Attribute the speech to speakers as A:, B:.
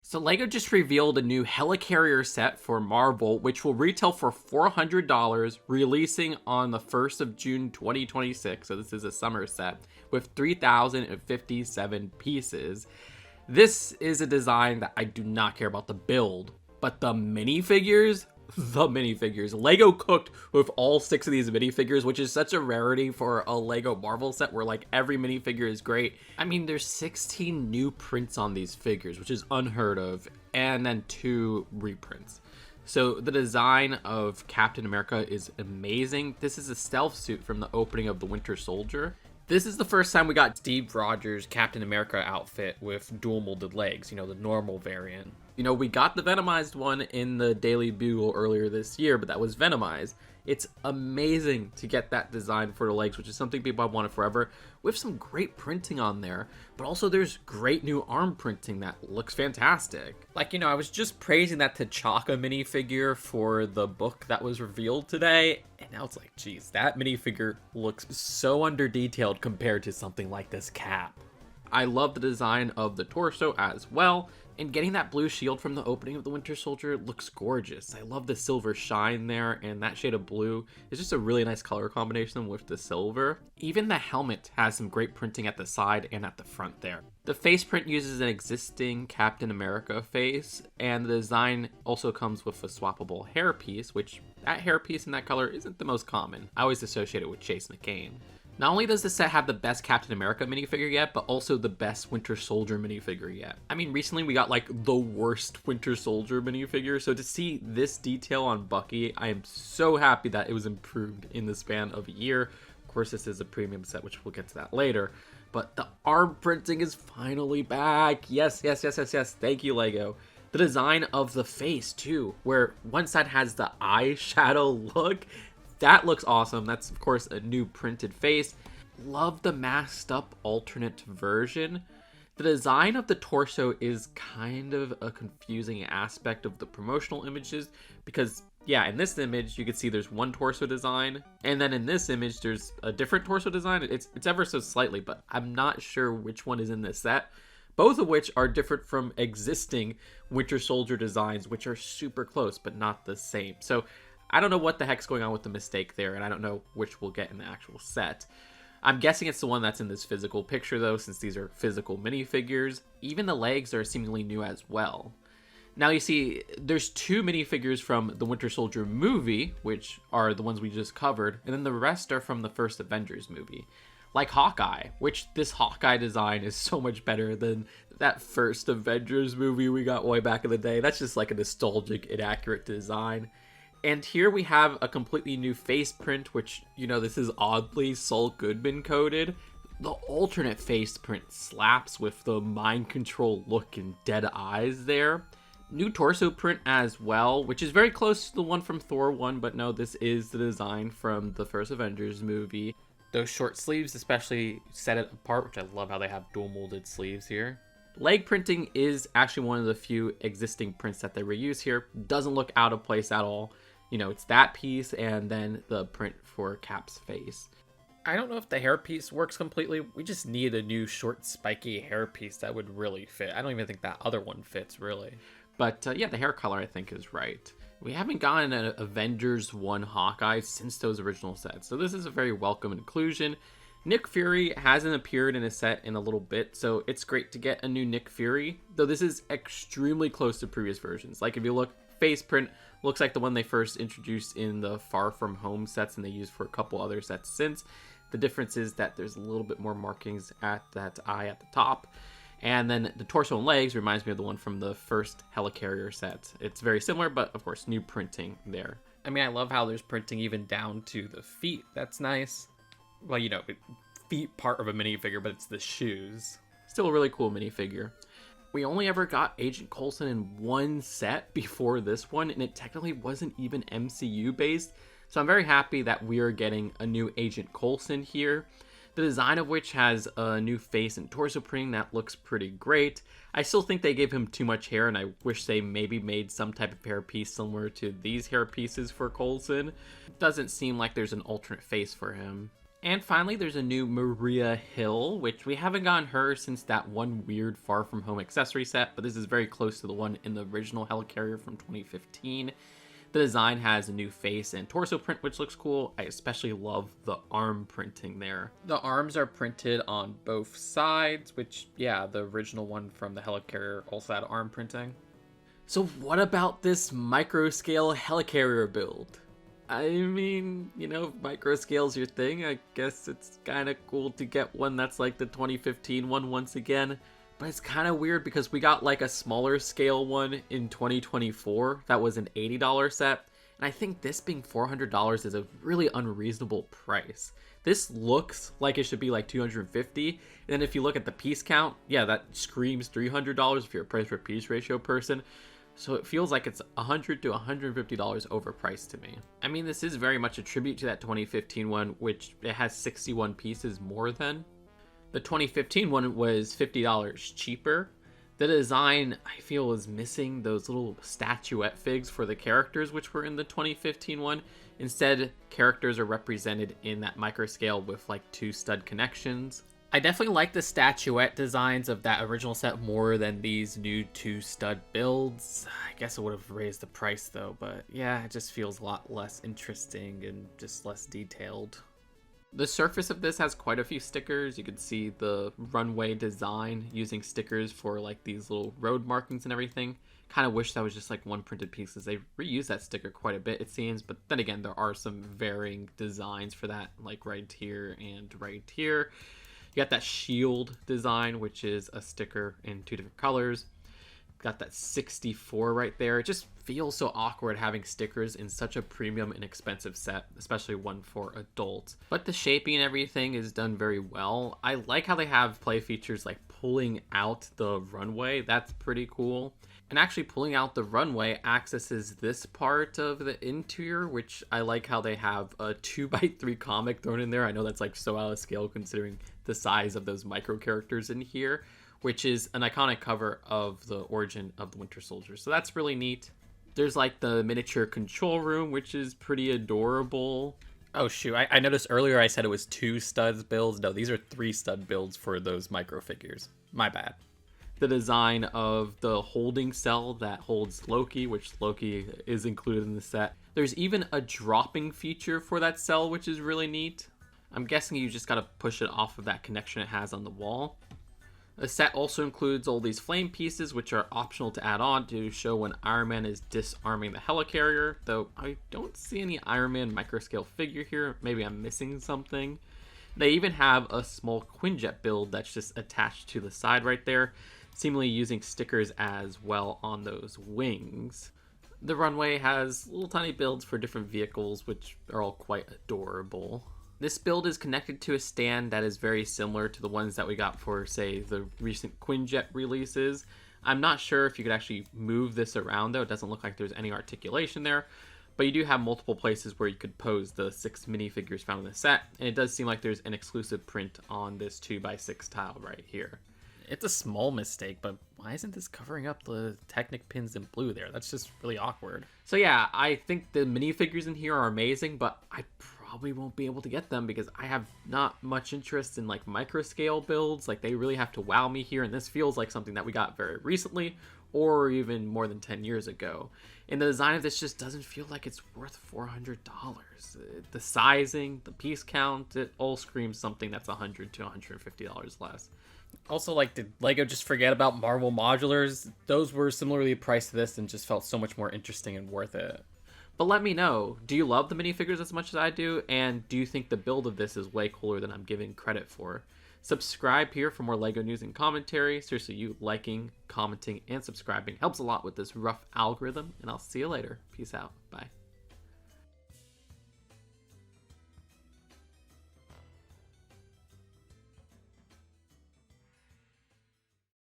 A: So LEGO just revealed a new Helicarrier set for Marvel, which will retail for $400, releasing on the 1st of June 2026. So this is a summer set with 3,057 pieces. This is a design that I do not care about the build, but the minifigures, LEGO cooked with all 6 of these minifigures, which is such a rarity for a LEGO Marvel set where like every minifigure is great. I mean, there's 16 new prints on these figures, which is unheard of, and then 2 reprints. So the design of Captain America is amazing. This is a stealth suit from the opening of the Winter Soldier. This is the first time we got Steve Rogers' Captain America outfit with dual molded legs, the normal variant. We got the Venomized one in the Daily Bugle earlier this year, but that was Venomized. It's amazing to get that design for the legs, which is something people have wanted forever, with some great printing on there. But also there's great new arm printing that looks fantastic. I was just praising that T'Chaka minifigure for the book that was revealed today, and now it's like, geez, that minifigure looks so under-detailed compared to something like this Cap. I love the design of the torso as well, and getting that blue shield from the opening of the Winter Soldier looks gorgeous. I love the silver shine there, and that shade of blue is just a really nice color combination with the silver. Even the helmet has some great printing at the side and at the front there. The face print uses an existing Captain America face, and the design also comes with a swappable hairpiece, which that hairpiece in that color isn't the most common. I always associate it with Chase McCain. Not only does the set have the best Captain America minifigure yet, but also the best Winter Soldier minifigure yet. I mean, recently we got the worst Winter Soldier minifigure, so to see this detail on Bucky, I am so happy that it was improved in the span of a year. Of course, this is a premium set, which we'll get to that later, but the arm printing is finally back. Yes. Thank you, LEGO. The design of the face too, where one side has the eyeshadow look. That looks awesome. That's, of course, a new printed face. Love the masked up alternate version. The design of the torso is kind of a confusing aspect of the promotional images because, yeah, in this image, you can see there's one torso design. And then in this image, there's a different torso design. It's ever so slightly, but I'm not sure which one is in this set. Both of which are different from existing Winter Soldier designs, which are super close, but not the same. So I don't know what the heck's going on with the mistake there, and I don't know which we'll get in the actual set. I'm guessing it's the one that's in this physical picture, though, since these are physical minifigures. Even the legs are seemingly new as well. Now, you see, there's 2 minifigures from the Winter Soldier movie, which are the ones we just covered, and then the rest are from the first Avengers movie. Like Hawkeye, which this Hawkeye design is so much better than that first Avengers movie we got way back in the day. That's just like a nostalgic, inaccurate design. And here we have a completely new face print, which, this is oddly Saul Goodman coded. The alternate face print slaps with the mind control look and dead eyes there. New torso print as well, which is very close to the one from Thor 1, but no, this is the design from the first Avengers movie. Those short sleeves especially set it apart, which I love how they have dual molded sleeves here. Leg printing is actually one of the few existing prints that they reuse here. Doesn't look out of place at all. It's that piece and then the print for Cap's face. I don't know if the hairpiece works completely. We just need a new short spiky hairpiece that would really fit. I don't even think that other one fits really. But yeah, the hair color I think is right. We haven't gotten an Avengers 1 Hawkeye since those original sets, so this is a very welcome inclusion. Nick Fury hasn't appeared in a set in a little bit, so it's great to get a new Nick Fury, though this is extremely close to previous versions. Like if you look, face print looks like the one they first introduced in the Far From Home sets and they used for a couple other sets since. The difference is that there's a little bit more markings at that eye at the top. And then the torso and legs reminds me of the one from the first Helicarrier set. It's very similar, but of course, new printing there. I mean, I love how there's printing even down to the feet. That's nice. Well, feet part of a minifigure, but it's the shoes. Still a really cool minifigure. We only ever got Agent Coulson in one set before this one, and it technically wasn't even MCU based. So I'm very happy that we are getting a new Agent Coulson here. The design of which has a new face and torso printing that looks pretty great. I still think they gave him too much hair, and I wish they maybe made some type of hairpiece similar to these hair pieces for Coulson. It doesn't seem like there's an alternate face for him. And finally, there's a new Maria Hill, which we haven't gotten her since that one weird Far From Home accessory set, but this is very close to the one in the original Helicarrier from 2015. The design has a new face and torso print, which looks cool. I especially love the arm printing there. The arms are printed on both sides, which, yeah, the original one from the Helicarrier also had arm printing. So what about this micro-scale Helicarrier build? I mean, you know, micro scale's your thing. I guess it's kind of cool to get one that's like the 2015 one once again. But it's kind of weird because we got like a smaller scale one in 2024 that was an $80 set. And I think this being $400 is a really unreasonable price. This looks like it should be like $250. And then if you look at the piece count, yeah, that screams $300 if you're a price per piece ratio person. So it feels like it's $100 to $150 overpriced to me. I mean, this is very much a tribute to that 2015 one, which it has 61 pieces more than. The 2015 one was $50 cheaper. The design, I feel, is missing those little statuette figs for the characters, which were in the 2015 one. Instead, characters are represented in that micro scale with like 2 stud connections. I definitely like the statuette designs of that original set more than these new 2 stud builds. I guess it would have raised the price though, but yeah, it just feels a lot less interesting and just less detailed. The surface of this has quite a few stickers. You can see the runway design using stickers for like these little road markings and everything. Kind of wish that was just like one printed piece, as they reuse that sticker quite a bit, it seems. But then again, there are some varying designs for that, like right here and right here. You got that S.H.I.E.L.D design, which is a sticker in 2 different colors. Got that 64 right there. It just feels so awkward having stickers in such a premium and expensive set, especially one for adults. But the shaping and everything is done very well. I like how they have play features like pulling out the runway. That's pretty cool. And actually pulling out the runway accesses this part of the interior, which I like how they have a 2x3 comic thrown in there. I know that's like so out of scale considering the size of those micro characters in here, which is an iconic cover of the origin of the Winter Soldier. So that's really neat. There's like the miniature control room, which is pretty adorable. Oh shoot, I noticed earlier I said it was 2 studs builds. No, these are 3 stud builds for those micro figures. My bad. The design of the holding cell that holds Loki, which Loki is included in the set. There's even a dropping feature for that cell, which is really neat. I'm guessing you just gotta push it off of that connection it has on the wall. The set also includes all these flame pieces, which are optional to add on to show when Iron Man is disarming the Helicarrier, though I don't see any Iron Man microscale figure here. Maybe I'm missing something. They even have a small Quinjet build that's just attached to the side right there, seemingly using stickers as well on those wings. The runway has little tiny builds for different vehicles, which are all quite adorable. This build is connected to a stand that is very similar to the ones that we got for, say, the recent Quinjet releases. I'm not sure if you could actually move this around, though. It doesn't look like there's any articulation there. But you do have multiple places where you could pose the 6 minifigures found in the set. And it does seem like there's an exclusive print on this 2x6 tile right here. It's a small mistake, but why isn't this covering up the Technic pins in blue there? That's just really awkward. So yeah, I think the minifigures in here are amazing, but I probably won't be able to get them because I have not much interest in like micro scale builds. Like they really have to wow me here, and this feels like something that we got very recently or even more than 10 years ago. And the design of this just doesn't feel like it's worth $400. The sizing, the piece count, it all screams something that's $100 to $150 less. Also, like, did LEGO just forget about Marvel modulars? Those were similarly priced to this and just felt so much more interesting and worth it. But let me know, do you love the minifigures as much as I do? And do you think the build of this is way cooler than I'm giving credit for? Subscribe here for more LEGO news and commentary. Seriously, you liking, commenting, and subscribing helps a lot with this rough algorithm. And I'll see you later. Peace out. Bye.